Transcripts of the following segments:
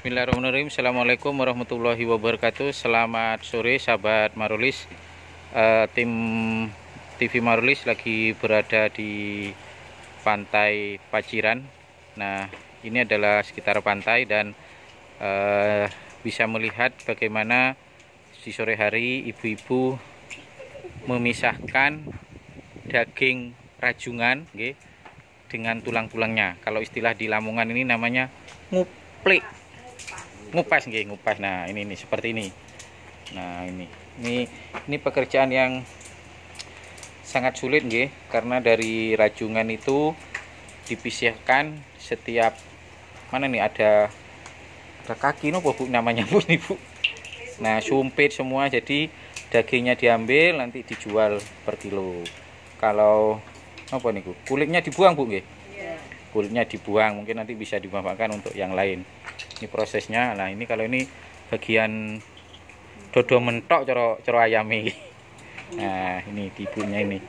Bismillahirrahmanirrahim. Assalamualaikum warahmatullahi wabarakatuh. Selamat sore sahabat Marolis. Tim TV Marolis lagi berada di pantai Paciran. Nah, ini adalah sekitar pantai dan bisa melihat bagaimana di sore hari ibu-ibu memisahkan daging rajungan dengan tulang-tulangnya. Kalau istilah di Lamongan ini namanya nguplek, ngupas ngupas. Nah, ini seperti ini. Nah, ini pekerjaan yang sangat sulit karena dari rajungan itu dipisahkan setiap mana nih ada kaki Bu namanya Bu ini Bu. Nah, sumpit semua, jadi dagingnya diambil nanti dijual per kilo. Kalau apa nih Bu? Kulitnya dibuang Bu nggih? Iya. Kulitnya dibuang, mungkin nanti bisa dimanfaatkan untuk yang lain. Ini prosesnya. Nah, ini kalau ini bagian dodo mentok coro ayame. Nah, ini ibunya ini.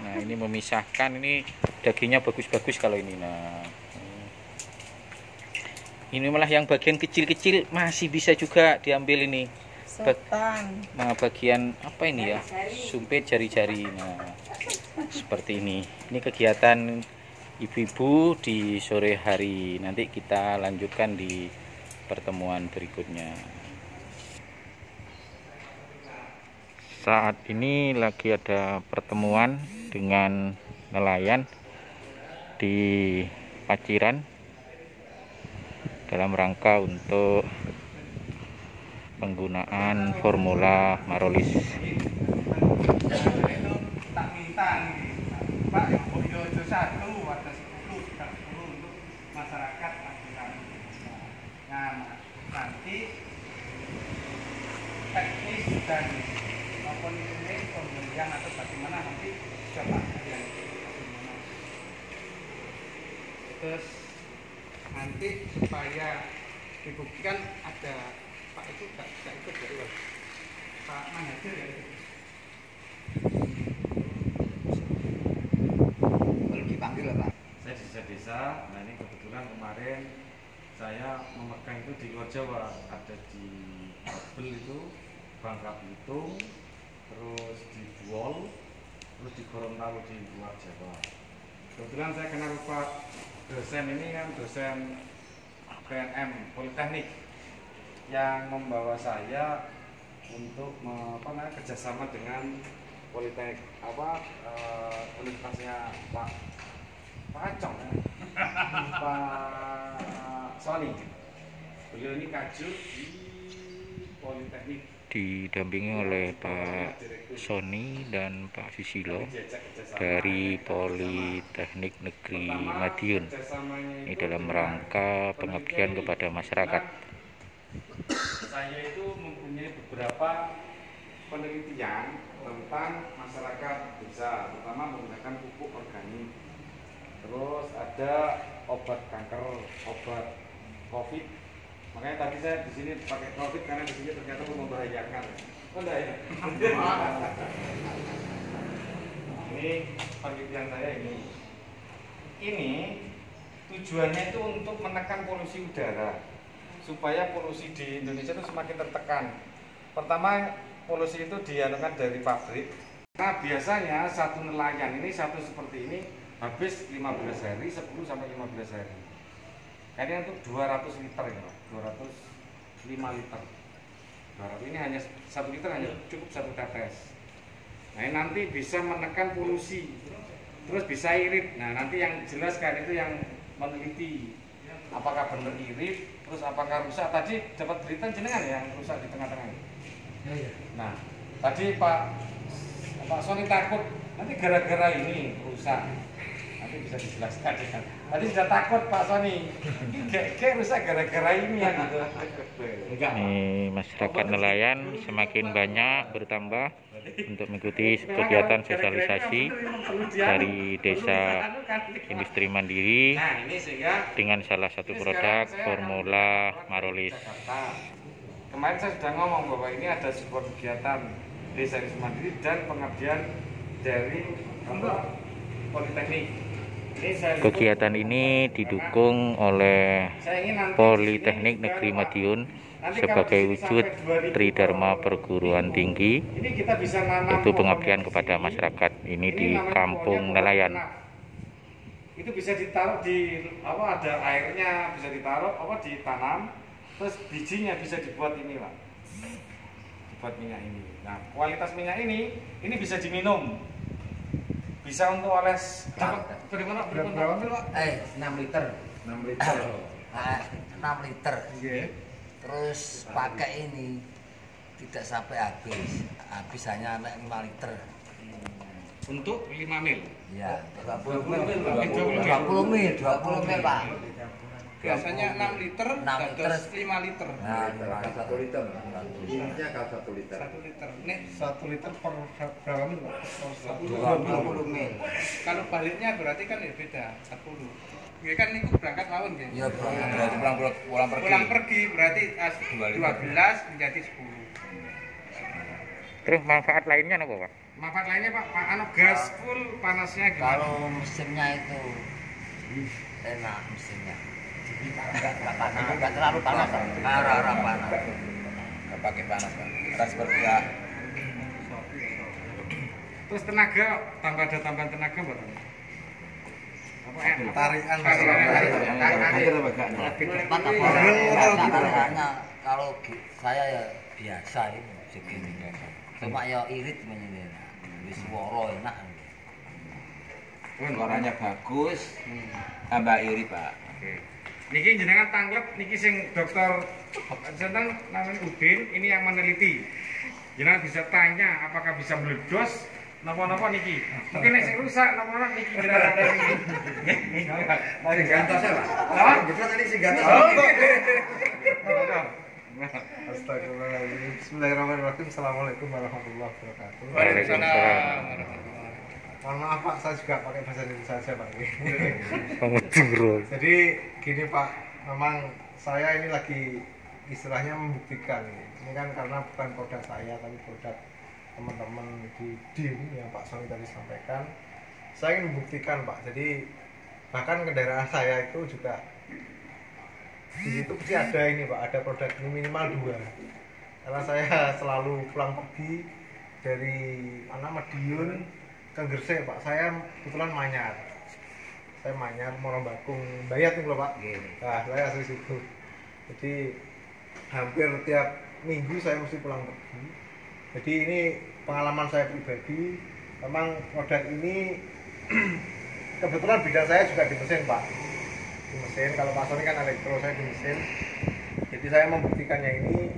Nah, ini memisahkan, ini dagingnya bagus-bagus kalau ini. Nah, ini malah yang bagian kecil-kecil masih bisa juga diambil ini. Nah, bagian apa ini ya? Sumpit jari-jari. Nah, seperti ini. Ini kegiatan ibu-ibu di sore hari. Nanti kita lanjutkan di pertemuan berikutnya. Saat ini lagi ada pertemuan dengan nelayan di Paciran dalam rangka untuk penggunaan formula Marolis. Tak minta nih, Pak, yang Boyojo 1 ada 10 untuk masyarakat Paciran. Nah, nanti teknis dan maupun ini pembelian atau bagaimana nanti coba kalian bagaimana. Terus nanti supaya dibuktikan ada Pak itu gak ikut ya, Pak manajer ya itu. Kalau dipanggil Pak. Saya di desa. Nah, ini kebetulan kemarin saya memegang itu di luar Jawa, ada di Babel itu, Bangka Belitung, terus di Buol, terus di Gorontalo di luar Jawa. Kebetulan saya kenal Pak dosen ini kan dosen PNM Politeknik yang membawa saya untuk kerjasama dengan Politeknik universitasnya Pak Acong ya? Pak Sony. Beliau ini kajut di Politeknik, Didampingi oleh Pak Sony dan Pak Susilo dari Politeknik Negeri Madiun. Ini dalam rangka pengabdian kepada masyarakat. saya itu mempunyai beberapa penelitian tentang masyarakat desa, terutama menggunakan pupuk organik. Terus ada obat kanker, obat COVID. Makanya tadi saya di sini pakai COVID karena di sini ternyata membahayakan. Oh enggak ya? Ini penelitian saya ini. Ini tujuannya itu untuk menekan polusi udara, supaya polusi di Indonesia itu semakin tertekan. Pertama, polusi itu dianukan dari pabrik. Nah, biasanya satu nelayan ini satu seperti ini habis 15 hari, 10 sampai 15 hari. Kayaknya untuk 200 liter ya, 205 liter. 200 ini hanya 1 liter hanya cukup 1 tetes. Nah, ini nanti bisa menekan polusi. Terus bisa irit. Nah, nanti yang jelaskan itu yang meneliti apakah benar irit, terus apakah rusak. Tadi dapat berita jenengan yang rusak di tengah-tengah. Nah, tadi Pak Sony takut nanti gara-gara ini rusak. Nanti bisa dijelaskan kan. Tadi sudah takut Pak Sony. Kayak rusak gara-gara ini ya gitu. Ini masyarakat nelayan semakin banyak bertambah untuk mengikuti kegiatan sosialisasi dari Desa Industri Mandiri dengan salah satu produk formula Marolis. Kemarin saya sudah ngomong bahwa ini ada sebuah kegiatan Desa Industri Mandiri dan pengabdian dari Politeknik. Kegiatan ini didukung oleh Politeknik Negeri Madiun sebagai wujud Tridharma Perguruan Tinggi, yaitu pengabdian kepada masyarakat ini di Kampung Nelayan. Itu bisa ditaruh di ada airnya, bisa ditaruh ditanam, terus bijinya bisa dibuat ini Pak, dibuat minyak ini. Nah kualitas minyak ini bisa diminum, bisa untuk oles. Bagaimana? 6 liter. 6 liter. 6 liter. Terus pakai ini tidak sampai habis hanya 5 liter. Untuk 5 mil. Ya, 20 mil. 20 mil Pak. Biasanya 6 liter, 6 liter. terus 5 liter. Nah, 1 liter. Minumnya kalau 1 liter. 1 liter. Nih 1 liter per berapa mil Pak? 20 mil. Kalau baliknya berarti kan ya beda, 10. Ya kan niku berangkat mawon nggih. Iya, Pulang pergi. Pulang pergi berarti 12 menjadi 10. Terus manfaat lainnya apa Pak? Manfaat lainnya Pak, gas full panasnya gimana? Kalau mesinnya itu enak mesinnya. Enggak panas, enggak terlalu panas. Arah panas. Nggak pakai panas kan. Ras bergerak. Terus tenaga, ada tambahan tenaga Pak? Apa Tarikan. Cepat apa? Kalau saya ya biasa ini segini. Cuma ya irit menyentuh. Wis swara enak. Suaranya bagus. Tambah irit Pak. Oke. Niki jenengan tanglep niki sing dokter jeneng namanya Udin ini yang meneliti. Jenengan bisa tanya apakah bisa meledos napa-napa niki. Mungkin nek sing rusak napa-napa niki jenengan niki. Tadi gantosnya Pak. Apa? Kita tadi si gantos. Astagfirullahaladzim. Bismillahirrahmanirrahim. Assalamualaikum warahmatullahi wabarakatuh. Waalaikumsalam. Mohon maaf Pak, saya juga pakai bahasa Indonesia saja Pak. Pengeduro. Jadi gini Pak, memang saya ini lagi istilahnya membuktikan. Ini kan karena bukan produk saya, tapi produk teman-teman di DIN yang Pak Sony tadi sampaikan. Saya ingin membuktikan Pak. Jadi bahkan kendaraan saya itu juga di situ pasti ada ini Pak, ada produk ini minimal 2. Karena saya selalu pulang pergi dari Madiun ke Gresik Pak. Saya kebetulan Manyar. Saya Manyar Morobakung Bayat nih loh Pak. Nah, saya asli situ. Jadi hampir tiap minggu saya mesti pulang pergi. Jadi ini pengalaman saya pribadi. Memang produk ini kebetulan bidang saya juga di mesin Pak. Di mesin, kalau Pak Sony kan elektro, saya di mesin. Jadi saya membuktikannya ini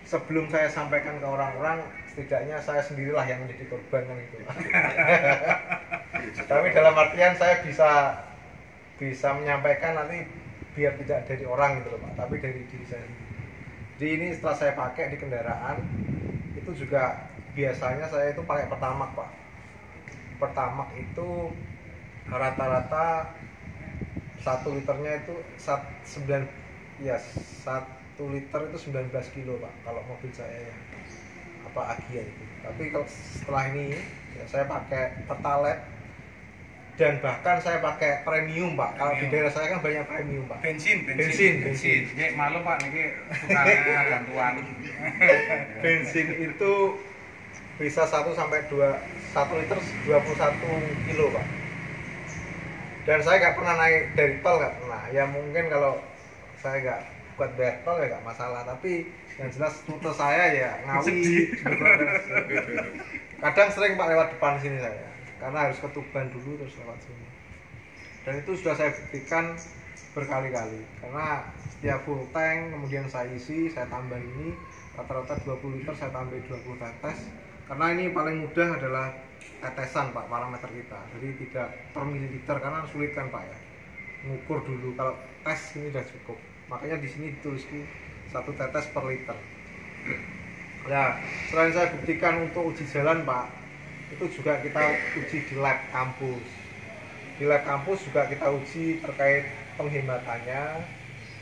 sebelum saya sampaikan ke orang-orang, setidaknya saya sendirilah yang menjadi korban kan itu. Tapi dalam artian saya bisa menyampaikan nanti biar tidak dari orang gitu loh Pak, tapi dari diri saya sendiri. Jadi ini setelah saya pakai di kendaraan itu juga biasanya saya itu pakai Pertamax Pak. Pertamax itu rata-rata 1 liternya itu 1 liter itu 19 kilo Pak kalau mobil saya yang Agia itu. Tapi kalau setelah ini ya saya pakai Pertalite dan bahkan saya pakai premium Pak. Kalau di daerah saya kan banyak premium Pak. Bensin. Nek malu Pak niki tukangnya bantuan. Bensin itu bisa 1 liter 21 kilo Pak. Dan saya nggak pernah naik dari tol, nggak pernah. Ya mungkin kalau saya nggak buat bayar tol ya nggak masalah. Tapi yang jelas rute saya ya Ngawi. Kadang sering Pak lewat depan sini saya, karena harus ke Tuban dulu terus lewat sini. Dan itu sudah saya buktikan berkali-kali. Karena setiap full tank kemudian saya isi, saya tambah ini rata-rata 20 liter saya tambah 20 tetes. Karena ini paling mudah adalah tetesan Pak, parameter kita. Jadi tidak per mililiter karena sulit kan Pak ya. Ngukur dulu, kalau tes ini sudah cukup. Makanya di sini ditulis 1 tetes per liter. Ya, selain saya buktikan untuk uji jalan Pak, itu juga kita uji di lab kampus. Di lab kampus juga kita uji terkait penghematannya,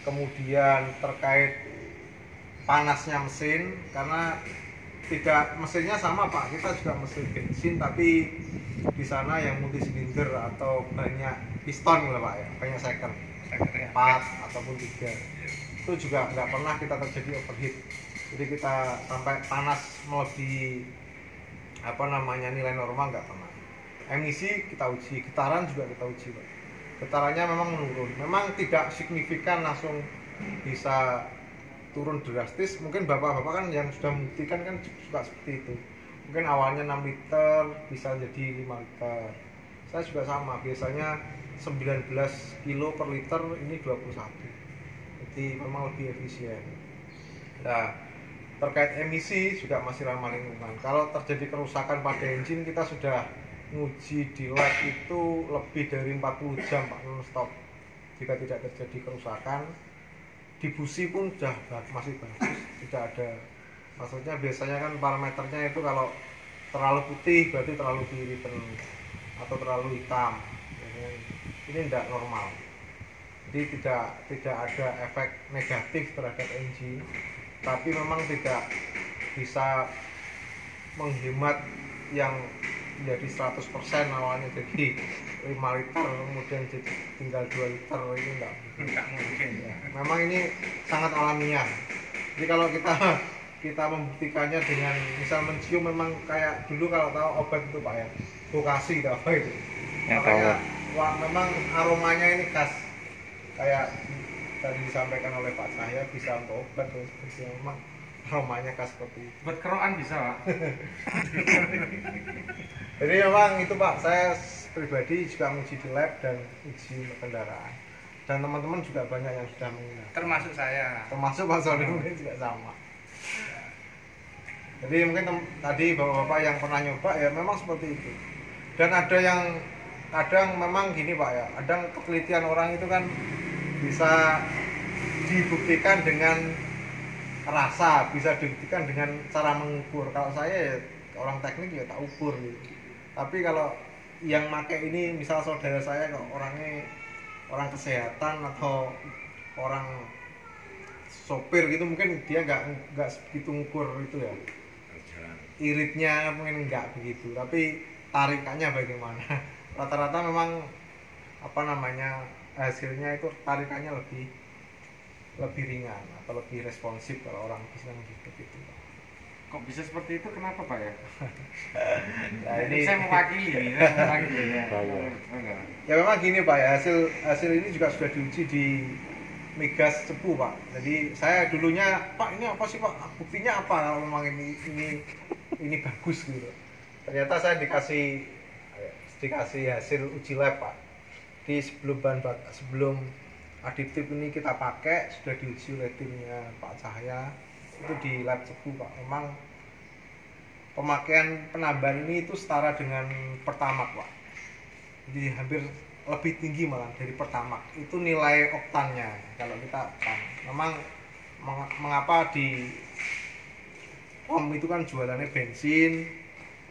kemudian terkait panasnya mesin, karena tidak mesinnya sama Pak, kita juga mesin bensin tapi di sana yang multi silinder atau banyak piston lah Pak ya, banyak second 4 ataupun 3 itu juga nggak pernah kita terjadi overheat. Jadi kita sampai panas melebihi nilai normal nggak pernah. Emisi kita uji, getaran juga kita uji Pak. Getarannya memang menurun, memang tidak signifikan langsung bisa turun drastis. Mungkin bapak-bapak kan yang sudah membuktikan kan suka seperti itu, mungkin awalnya 6 liter bisa jadi 5 liter. Saya juga sama, biasanya 19 kilo per liter, ini 21. Jadi memang lebih efisien. Nah, terkait emisi juga masih ramah lingkungan. Kalau terjadi kerusakan pada engine, kita sudah nguji di lab itu lebih dari 40 jam Pak, non-stop. Jika tidak terjadi kerusakan, di busi pun sudah masih bagus, tidak ada. Maksudnya biasanya kan parameternya itu kalau terlalu putih berarti terlalu biru atau terlalu hitam. Ini tidak normal. Jadi tidak ada efek negatif terhadap engine, tapi memang tidak bisa menghemat yang menjadi 100% awalnya jadi 5 liter kemudian jadi tinggal 2 liter, ini enggak mungkin ya. Memang ini sangat alamiah. Jadi kalau kita membuktikannya dengan misal mencium, memang kayak dulu kalau tahu obat itu Pak ya, Bokasi atau apa itu Ya, makanya wah, memang aromanya ini khas, kayak tadi disampaikan oleh Pak Cahya bisa untuk obat, memang aromanya khas seperti itu. Buat kerokan bisa Pak. Jadi memang itu Pak, saya pribadi juga menguji di lab dan uji kendaraan, dan teman-teman juga banyak yang sudah menggunakan, Termasuk saya. termasuk Pak Sony mungkin juga sama. Jadi mungkin tadi bapak-bapak yang pernah nyoba ya memang seperti itu. Dan ada yang kadang memang gini Pak ya, kadang penelitian orang itu kan bisa dibuktikan dengan rasa, bisa dibuktikan dengan cara mengukur. Kalau saya ya orang teknik ya tak ukur gitu. Tapi kalau yang pakai ini misal saudara saya kok orangnya orang kesehatan atau orang sopir gitu, mungkin dia nggak segitu ngukur itu ya, iritnya mungkin nggak begitu, tapi tarikannya bagaimana. Rata-rata memang hasilnya itu tarikannya lebih ringan atau lebih responsif kalau orang bisa gitu. Kok bisa seperti itu? Kenapa Pak ya? Nah, ini Saya mewakili ya. Ya memang gini Pak ya, hasil ini juga sudah diuji di Migas Cepu Pak. Jadi saya dulunya Pak ini apa sih Pak? Buktinya apa kalau memang ini bagus gitu. Ternyata saya dikasih hasil uji lab Pak. Di sebelum aditif ini kita pakai sudah diuji oleh timnya Pak Cahya itu di lab Cepu Pak. Memang pemakaian penambahan ini itu setara dengan Pertamax Pak. Jadi hampir lebih tinggi malah dari Pertamax. Itu nilai oktannya kalau kita oktan. Memang mengapa di POM itu kan jualannya bensin,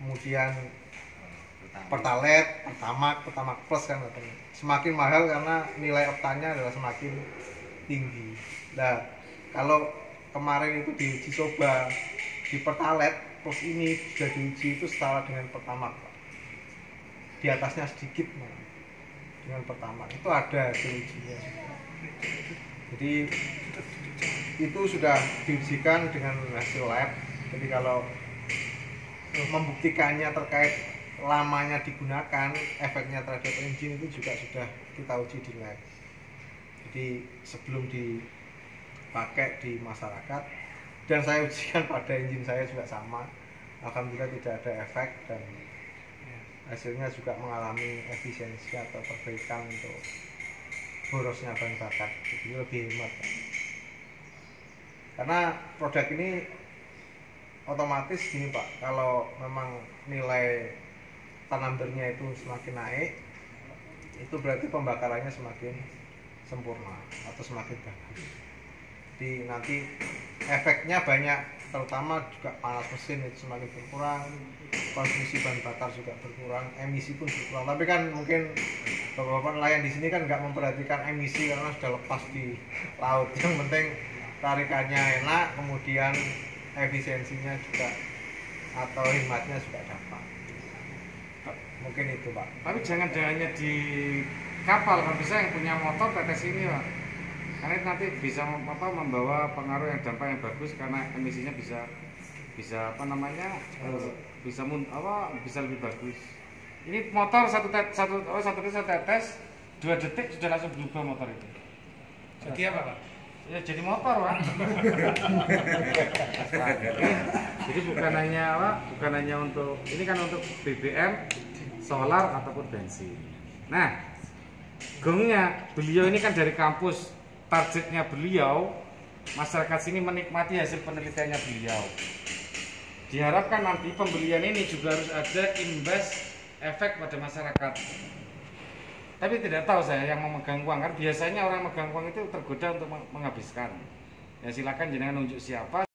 kemudian Pertalite, Pertamax Plus kan katanya. Semakin mahal karena nilai oktannya adalah semakin tinggi. Nah, kalau kemarin itu diuji coba di Pertalite Plus ini sudah diuji itu setara dengan Pertamax Pak. Di atasnya sedikit malah dengan Pertamax. Itu ada hasil ujinya juga. Jadi itu sudah diujikan dengan hasil lab. Jadi kalau membuktikannya terkait lamanya digunakan, efeknya terhadap engine itu juga sudah kita uji di lab. Jadi sebelum dipakai di masyarakat, dan saya ujikan pada engine saya juga sama, alhamdulillah tidak ada efek dan hasilnya juga mengalami efisiensi atau perbaikan untuk borosnya bahan bakar, jadi lebih hemat. Karena produk ini otomatis gini Pak, kalau memang nilai tanambernya itu semakin naik, itu berarti pembakarannya semakin sempurna atau semakin bagus. Jadi nanti efeknya banyak, terutama juga panas mesin itu semakin berkurang, konsumsi bahan bakar juga berkurang, emisi pun berkurang. Tapi kan mungkin beberapa nelayan di sini kan nggak memperhatikan emisi karena sudah lepas di laut. Yang penting tarikannya enak, kemudian efisiensinya juga atau hematnya juga dapat. Mungkin itu Pak. Tapi jangan hanya di kapal, kalau bisa yang punya motor tetes ini Pak. Karena itu nanti bisa membawa pengaruh yang dampak yang bagus karena emisinya bisa bisa lebih bagus. Ini motor satu tetes 2 detik sudah langsung berubah motor itu. Jadi apa Pak? Ya jadi motor Pak. Jadi bukan hanya untuk ini kan untuk BBM, solar ataupun bensin. Nah, gongnya beliau ini kan dari kampus, targetnya beliau masyarakat sini menikmati hasil penelitiannya beliau. Diharapkan nanti pembelian ini juga harus ada imbas efek pada masyarakat. Tapi tidak tahu saya yang memegang uang, kan biasanya orang memegang uang itu tergoda untuk menghabiskan. Ya silakan jenengan nunjuk siapa.